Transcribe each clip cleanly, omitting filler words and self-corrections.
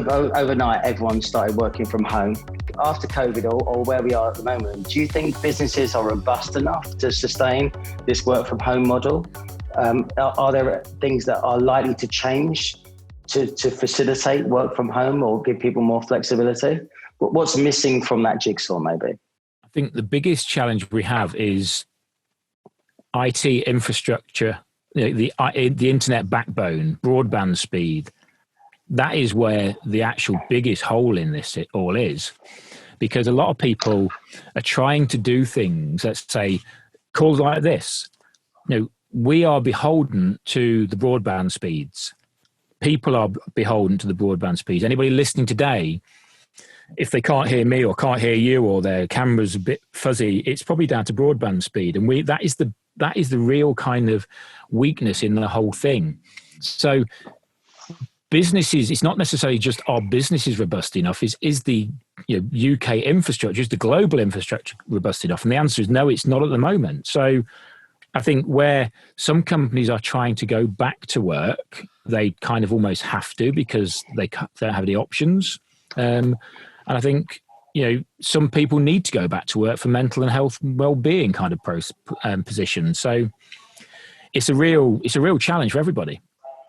overnight, everyone started working from home. After COVID or where we are at the moment, do you think businesses are robust enough to sustain this work from home model? Are there things that are likely to change to facilitate work from home or give people more flexibility? What's missing from that jigsaw, maybe? I think the biggest challenge we have is IT infrastructure, the internet backbone, broadband speed. That is where the actual biggest hole in this it all is, because a lot of people are trying to do things, let's say calls like this. We are beholden to the broadband speeds. People are beholden to the broadband speeds. Anybody listening today, if they can't hear me or can't hear you or their camera's a bit fuzzy, it's probably down to broadband speed. And that is the real kind of weakness in the whole thing. So businesses, it's not necessarily just our businesses robust enough, is the UK infrastructure, is the global infrastructure robust enough? And the answer is no, it's not at the moment. So I think where some companies are trying to go back to work, they kind of almost have to because they don't have any options. And I think, some people need to go back to work for mental and health well-being kind of position. So it's a real challenge for everybody.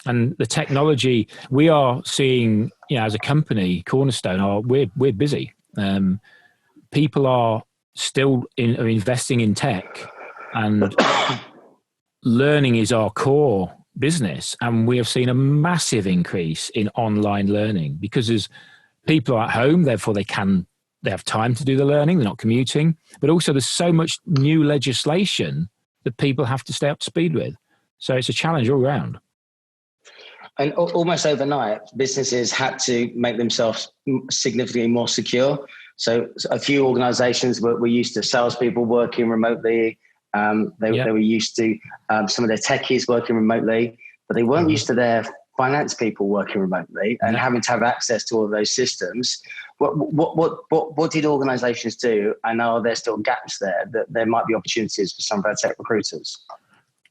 And the technology we are seeing, as a company, Cornerstone, we're busy. People are still investing in tech, and learning is our core business. And we have seen a massive increase in online learning because as people are at home, therefore they have time to do the learning. They're not commuting, but also there's so much new legislation that people have to stay up to speed with. So it's a challenge all around. And almost overnight, businesses had to make themselves significantly more secure. So a few organizations were used to salespeople working remotely. They were used to some of their techies working remotely, but they weren't used to their finance people working remotely and having to have access to all of those systems. What did organizations do? And are there still gaps there that there might be opportunities for some of our tech recruiters?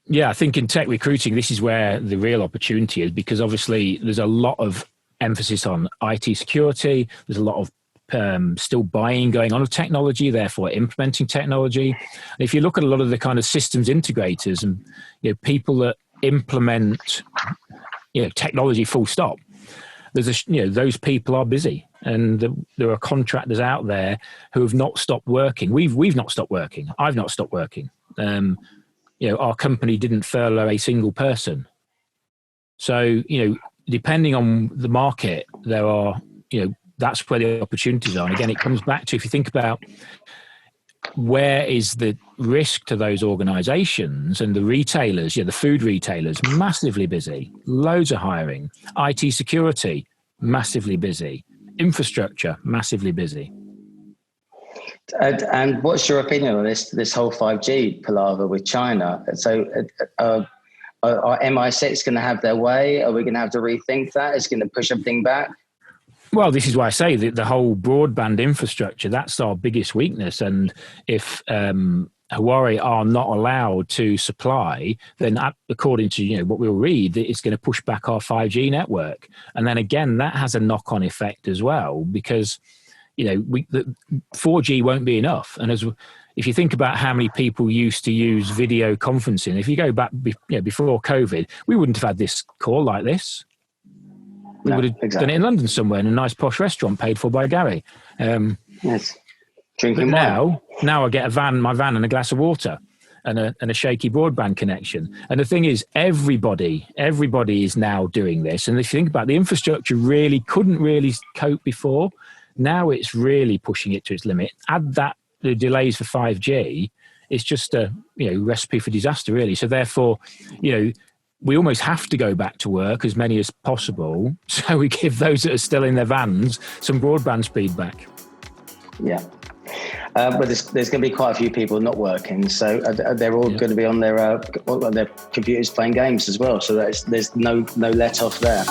Yeah, I think in tech recruiting, this is where the real opportunity is, because obviously there's a lot of emphasis on IT security. There's a lot of still buying going on of technology, therefore implementing technology. And if you look at a lot of the kind of systems integrators and people that implement technology full stop, there's those people are busy, and there are contractors out there who have not stopped working. We've not stopped working. I've not stopped working. Our company didn't furlough a single person. So, depending on the market, there are, that's where the opportunities are. And again, it comes back to, if you think about where is the risk to those organizations and the retailers, the food retailers, massively busy, loads of hiring, IT security, massively busy, infrastructure, massively busy. And what's your opinion on this whole 5G palaver with China? So are MI6 going to have their way? Are we going to have to rethink that? It's going to push everything back? Well, this is why I say that the whole broadband infrastructure, that's our biggest weakness. And if Huawei are not allowed to supply, then according to what we'll read, it's going to push back our 5G network. And then again, that has a knock-on effect as well, because 4G won't be enough. And if you think about how many people used to use video conferencing, if you go back before COVID, we wouldn't have had this call like this. We would have done it in London somewhere in a nice posh restaurant paid for by Gary. Yes. Drinking now I get my van and a glass of water and a shaky broadband connection. And the thing is, everybody is now doing this. And if you think about the infrastructure couldn't really cope before. Now it's really pushing it to its limit. Add that the delays for 5G, it's just a recipe for disaster, really. So therefore, we almost have to go back to work, as many as possible, so we give those that are still in their vans some broadband speed back. Yeah. But there's going to be quite a few people not working, so they're all going to be on their computers playing games as well. So there's no let off there.